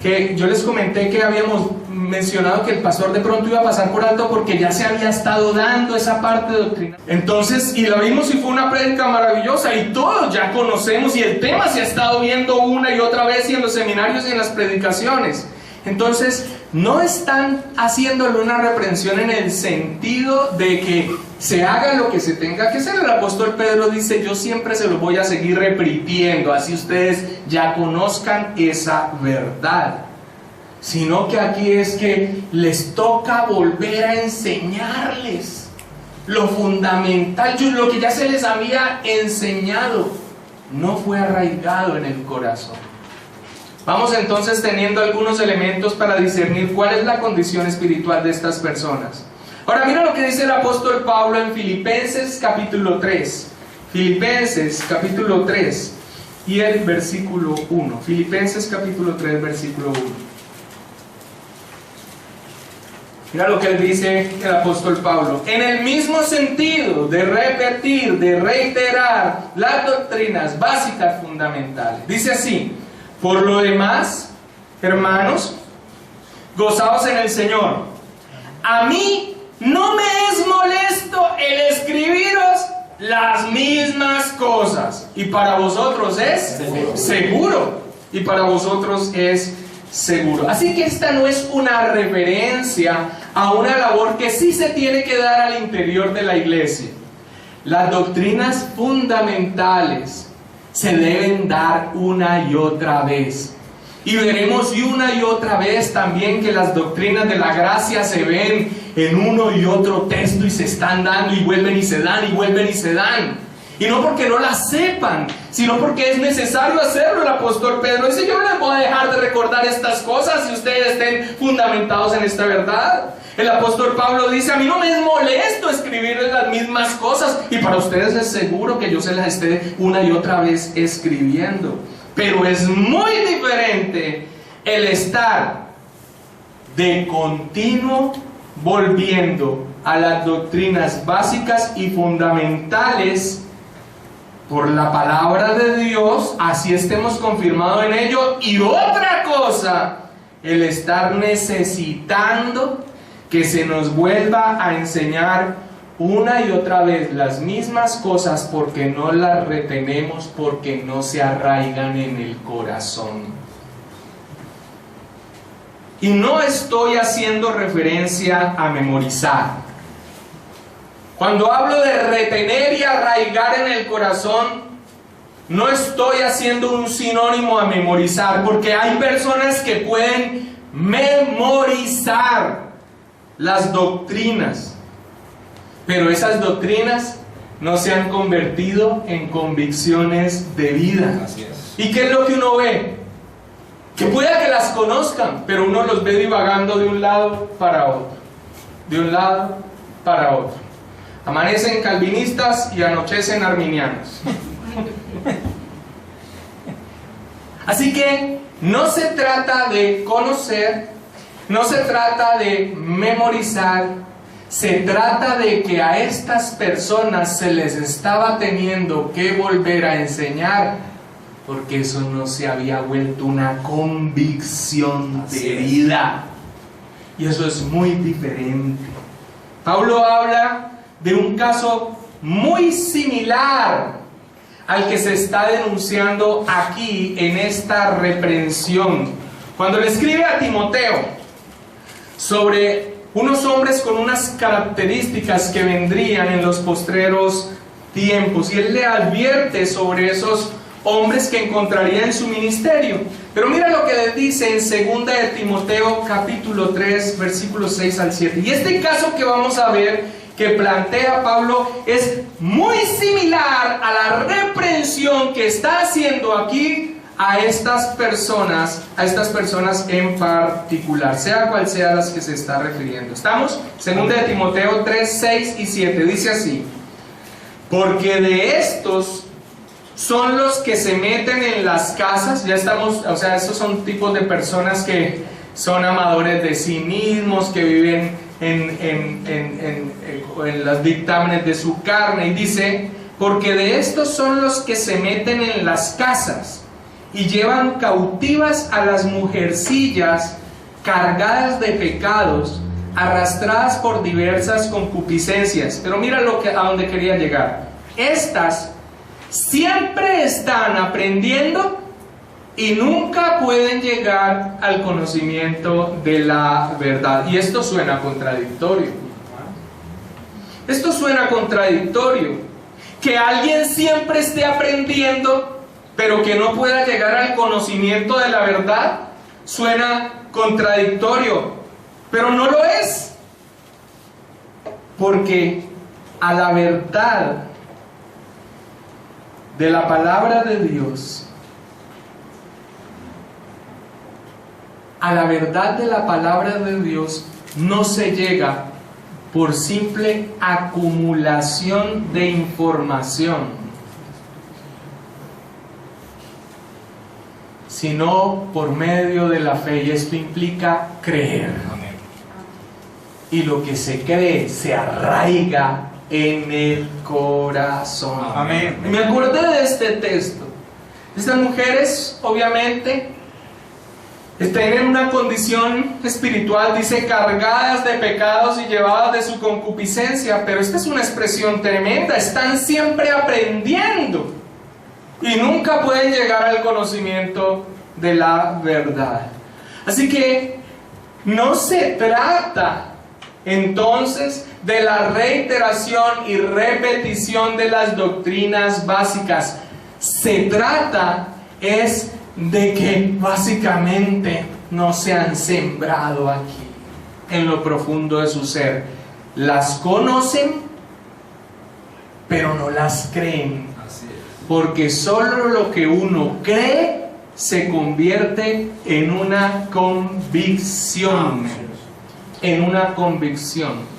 que yo les comenté que habíamos mencionado que el pastor de pronto iba a pasar por alto porque ya se había estado dando esa parte de doctrina. Entonces, y la vimos y fue una prédica maravillosa y todos ya conocemos y el tema se ha estado viendo una y otra vez y en los seminarios y en las predicaciones. Entonces, no están haciéndole una reprensión en el sentido de que se haga lo que se tenga que hacer. El apóstol Pedro dice: yo siempre se lo voy a seguir repitiendo, así ustedes ya conozcan esa verdad. Sino que aquí es que les toca volver a enseñarles lo fundamental, lo que ya se les había enseñado, no fue arraigado en el corazón. Vamos entonces teniendo algunos elementos para discernir cuál es la condición espiritual de estas personas. Ahora mira lo que dice el apóstol Pablo en Filipenses capítulo 3. Filipenses capítulo 3 y el versículo 1. Filipenses capítulo 3, versículo 1. Mira lo que él dice el apóstol Pablo. En el mismo sentido de repetir, de reiterar las doctrinas básicas fundamentales. Dice así: por lo demás, hermanos, gozaos en el Señor. A mí no me es molesto el escribiros las mismas cosas. Y para vosotros es seguro. Y para vosotros es seguro. Así que esta no es una referencia a una labor que sí se tiene que dar al interior de la iglesia. Las doctrinas fundamentales se deben dar una y otra vez. Y veremos y una y otra vez también que las doctrinas de la gracia se ven en uno y otro texto y se están dando y vuelven y se dan y vuelven y se dan. Y no porque no las sepan, sino porque es necesario hacerlo. El apóstol Pedro dice: yo no les voy a dejar de recordar estas cosas si ustedes estén fundamentados en esta verdad. El apóstol Pablo dice: a mí no me es molesto escribirles las mismas cosas, y para ustedes es seguro que yo se las esté una y otra vez escribiendo. Pero es muy diferente el estar de continuo volviendo a las doctrinas básicas y fundamentales por la palabra de Dios, así estemos confirmados en ello, y otra cosa, el estar necesitando que se nos vuelva a enseñar una y otra vez las mismas cosas porque no las retenemos, porque no se arraigan en el corazón. Y no estoy haciendo referencia a memorizar. Cuando hablo de retener y arraigar en el corazón, no estoy haciendo un sinónimo a memorizar, porque hay personas que pueden memorizar las doctrinas, pero esas doctrinas no se han convertido en convicciones de vida. Así es. ¿Y qué es lo que uno ve? Que pueda que las conozcan, pero uno los ve divagando de un lado para otro, de un lado para otro. Amanecen calvinistas y anochecen arminianos. Así que no se trata de conocer, no se trata de memorizar, se trata de que a estas personas se les estaba teniendo que volver a enseñar, porque eso no se había vuelto una convicción de vida. Y eso es muy diferente. Pablo habla de un caso muy similar al que se está denunciando aquí en esta reprensión. Cuando le escribe a Timoteo sobre unos hombres con unas características que vendrían en los postreros tiempos, y él le advierte sobre esos hombres que encontraría en su ministerio. Pero mira lo que le dice en 2 de Timoteo capítulo 3 versículos 6 al 7. Y este caso que vamos a ver, que plantea Pablo, es muy similar a la reprensión que está haciendo aquí a estas personas en particular, sea cual sea las que se está refiriendo. ¿Estamos? 2 de Timoteo 3, 6 y 7, dice así: porque de estos son los que se meten en las casas, ya estamos, o sea, estos son tipos de personas que son amadores de sí mismos, que viven en los dictámenes de su carne, y dice: porque de estos son los que se meten en las casas y llevan cautivas a las mujercillas cargadas de pecados, arrastradas por diversas concupiscencias. Pero mira a donde quería llegar. Estas siempre están aprendiendo y nunca pueden llegar al conocimiento de la verdad. Y esto suena contradictorio. Esto suena contradictorio. Que alguien siempre esté aprendiendo, pero que no pueda llegar al conocimiento de la verdad, suena contradictorio. Pero no lo es. Porque a la verdad de la palabra de Dios, a la verdad de la palabra de Dios no se llega por simple acumulación de información, sino por medio de la fe. Y esto implica creer. Y lo que se cree se arraiga en el corazón. Amén. Me acordé de este texto. Estas mujeres, obviamente, están en una condición espiritual, dice, cargadas de pecados y llevadas de su concupiscencia. Pero esta es una expresión tremenda. Están siempre aprendiendo y nunca pueden llegar al conocimiento de la verdad. Así que no se trata entonces de la reiteración y repetición de las doctrinas básicas. Se trata es de que básicamente no se han sembrado aquí en lo profundo de su ser. Las conocen, pero no las creen. Porque solo lo que uno cree se convierte en una convicción. En una convicción.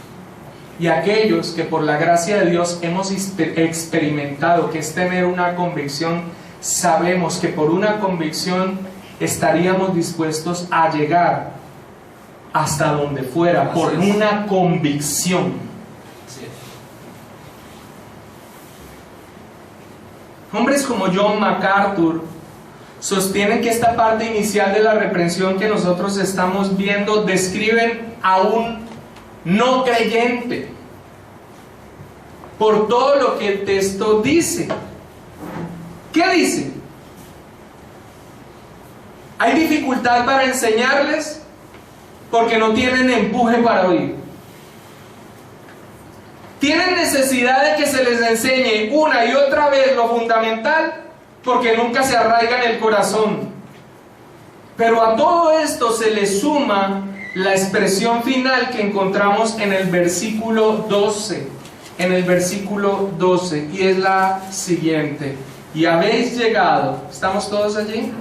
Y aquellos que por la gracia de Dios hemos experimentado que es tener una convicción, sabemos que por una convicción estaríamos dispuestos a llegar hasta donde fuera, por una convicción. Hombres como John MacArthur sostienen que esta parte inicial de la reprensión que nosotros estamos viendo describen a un no creyente por todo lo que el texto dice. ¿Qué dice? Hay dificultad para enseñarles porque no tienen empuje para oír. Tienen necesidad de que se les enseñe una y otra vez lo fundamental porque nunca se arraiga en el corazón. Pero a todo esto se le suma la expresión final que encontramos en el versículo 12. en el versículo 12 y es la siguiente: y habéis llegado, ¿estamos todos allí?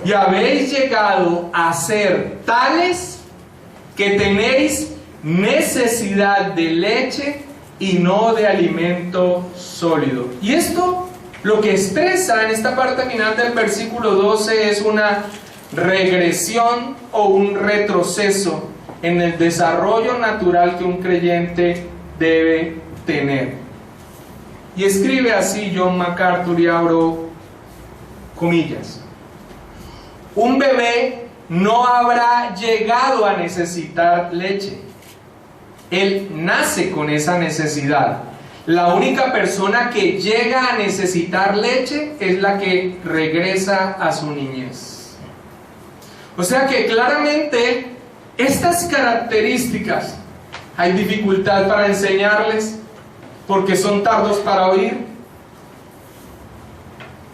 Y habéis llegado a ser tales que tenéis necesidad de leche y no de alimento sólido. Y esto lo que expresa en esta parte final del versículo 12 es una regresión o un retroceso en el desarrollo natural que un creyente debe tener. Y escribe así John MacArthur, y abro comillas: un bebé no habrá llegado a necesitar leche. Él nace con esa necesidad. La única persona que llega a necesitar leche es la que regresa a su niñez. O sea que claramente estas características hay dificultad para enseñarles porque son tardos para oír.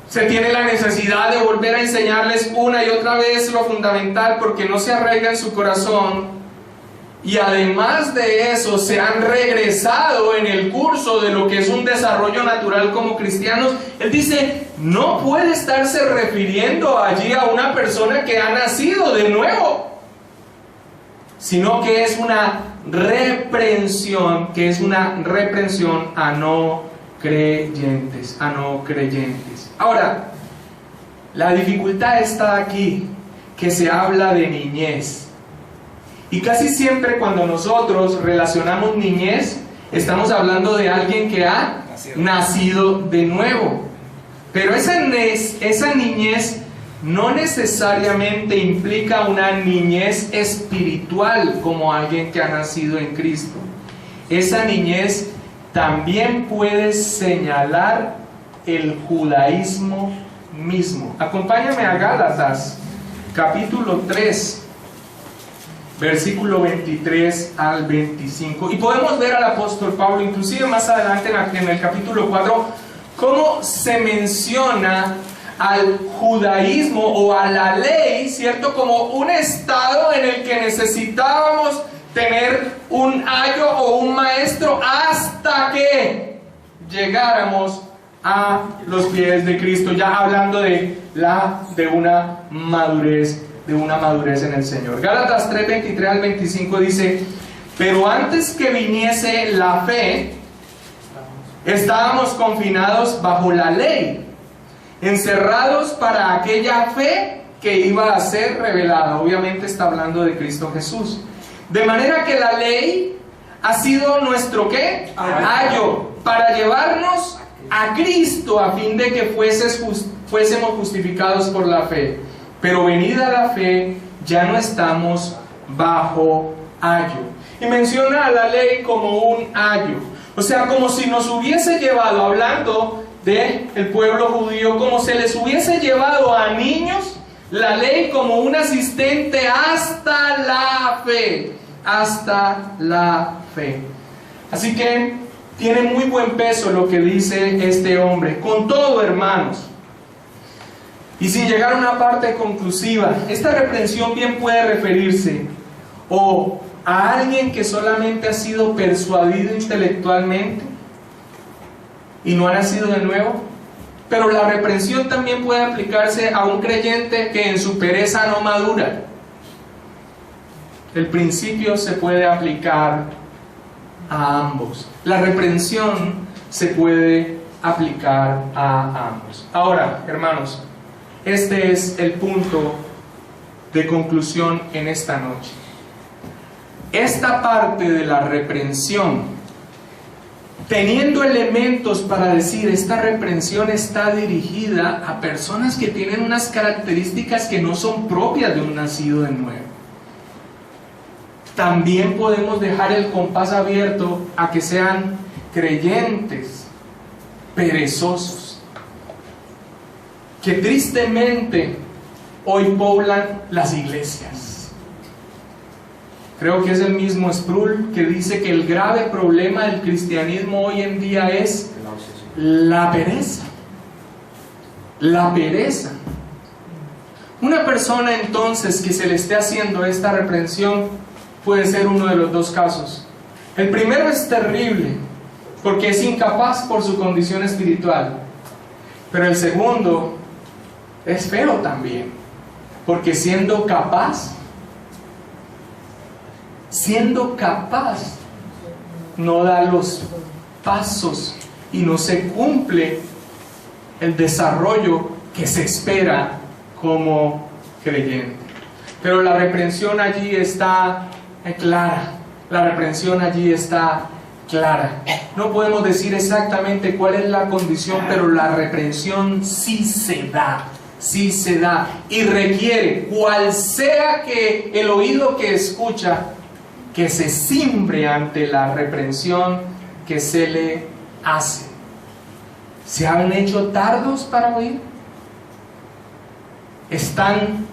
Se tiene la necesidad de volver a enseñarles una y otra vez lo fundamental porque no se arraiga en su corazón. Y además de eso, se han regresado en el curso de lo que es un desarrollo natural como cristianos. Él dice, no puede estarse refiriendo allí a una persona que ha nacido de nuevo, sino que es una reprensión, a no creyentes, Ahora, la dificultad está aquí, que se habla de niñez. Y casi siempre cuando nosotros relacionamos niñez, estamos hablando de alguien que ha nacido de nuevo. Pero esa niñez no necesariamente implica una niñez espiritual como alguien que ha nacido en Cristo. Esa niñez también puede señalar el judaísmo mismo. Acompáñame a Gálatas, capítulo 3. Versículo 23 al 25. Y podemos ver al apóstol Pablo, inclusive más adelante en el capítulo 4, cómo se menciona al judaísmo o a la ley, ¿cierto? Como un estado en el que necesitábamos tener un ayo o un maestro hasta que llegáramos a los pies de Cristo, ya hablando de una madurez en el Señor. Gálatas 3, 23 al 25 dice: pero antes que viniese la fe, estábamos confinados bajo la ley, encerrados para aquella fe que iba a ser revelada. Obviamente está hablando de Cristo Jesús. De manera que la ley ha sido nuestro ¿qué? Ayo, para llevarnos a Cristo, a fin de que fuésemos justificados por la fe. Pero venida la fe, ya no estamos bajo ayo. Y menciona a la ley como un ayo. O sea, como si nos hubiese llevado, hablando del pueblo judío, como se les hubiese llevado a niños, la ley como un asistente hasta la fe. Hasta la fe. Así que tiene muy buen peso lo que dice este hombre. Con todo, hermanos, y sin llegar a una parte conclusiva, esta reprensión bien puede referirse o a alguien que solamente ha sido persuadido intelectualmente y no ha nacido de nuevo, pero la reprensión también puede aplicarse a un creyente que en su pereza no madura. El principio se puede aplicar a ambos. La reprensión se puede aplicar a ambos. Ahora, hermanos, este es el punto de conclusión en esta noche. Esta parte de la reprensión, teniendo elementos para decir esta reprensión está dirigida a personas que tienen unas características que no son propias de un nacido de nuevo, también podemos dejar el compás abierto a que sean creyentes perezosos, que tristemente hoy poblan las iglesias. Creo que es el mismo Sproul que dice que el grave problema del cristianismo hoy en día es la pereza. La pereza. Una persona entonces que se le esté haciendo esta reprensión puede ser uno de los dos casos. El primero es terrible, porque es incapaz por su condición espiritual. Pero el segundo es feo también, porque siendo capaz, no da los pasos y no se cumple el desarrollo que se espera como creyente. Pero la reprensión allí está clara. La reprensión allí está clara. No podemos decir exactamente cuál es la condición, pero la reprensión sí se da y requiere, cual sea que el oído que escucha, que se cimbre ante la reprensión que se le hace. ¿Se han hecho tardos para oír? ¿Están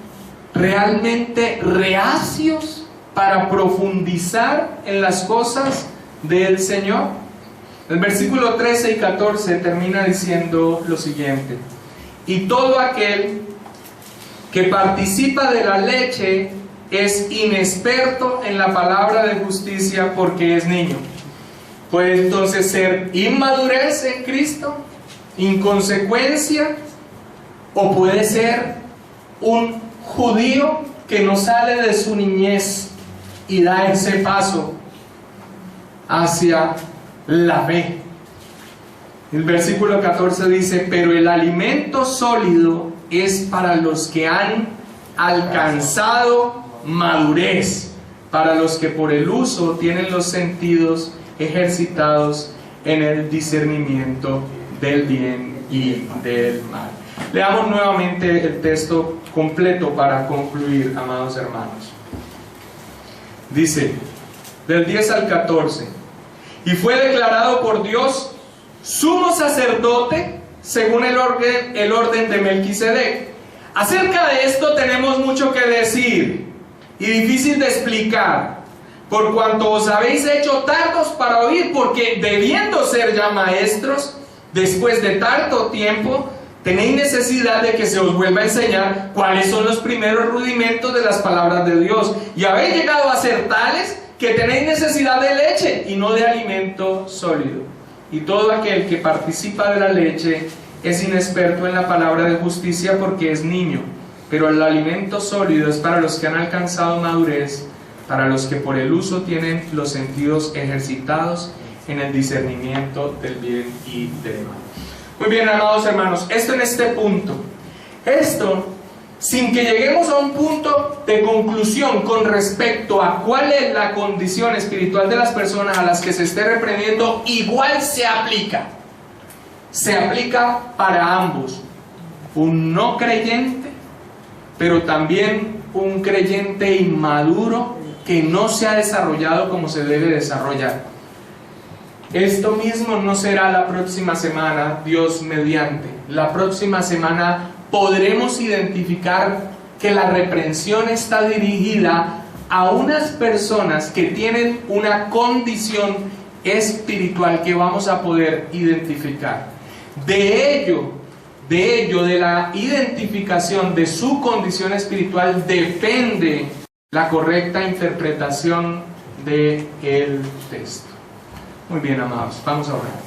realmente reacios para profundizar en las cosas del Señor? El versículo 13 y 14 termina diciendo lo siguiente: y todo aquel que participa de la leche es inexperto en la palabra de justicia, porque es niño. Puede entonces ser inmadurez en Cristo, inconsecuencia, o puede ser un judío que no sale de su niñez y da ese paso hacia la fe. El versículo 14 dice: pero el alimento sólido es para los que han alcanzado madurez, para los que por el uso tienen los sentidos ejercitados en el discernimiento del bien y del mal. Leamos nuevamente el texto completo para concluir, amados hermanos. Dice, del 10 al 14: y fue declarado por Dios sumo sacerdote según el orden de Melquisedec. Acerca de esto tenemos mucho que decir y difícil de explicar, por cuanto os habéis hecho tardos para oír, porque debiendo ser ya maestros, después de tanto tiempo, tenéis necesidad de que se os vuelva a enseñar cuáles son los primeros rudimentos de las palabras de Dios, y habéis llegado a ser tales que tenéis necesidad de leche y no de alimento sólido. Y todo aquel que participa de la leche es inexperto en la palabra de justicia, porque es niño, pero el alimento sólido es para los que han alcanzado madurez, para los que por el uso tienen los sentidos ejercitados en el discernimiento del bien y del mal. Muy bien, amados hermanos, esto en este punto. Esto, sin que lleguemos a un punto de conclusión con respecto a cuál es la condición espiritual de las personas a las que se esté reprendiendo, igual se aplica. Se aplica para ambos. Un no creyente, pero también un creyente inmaduro que no se ha desarrollado como se debe desarrollar. Esto mismo no será la próxima semana, Dios mediante. La próxima semana podremos identificar que la reprensión está dirigida a unas personas que tienen una condición espiritual que vamos a poder identificar. De la identificación de su condición espiritual depende la correcta interpretación del texto. Muy bien, amados, vamos a orar.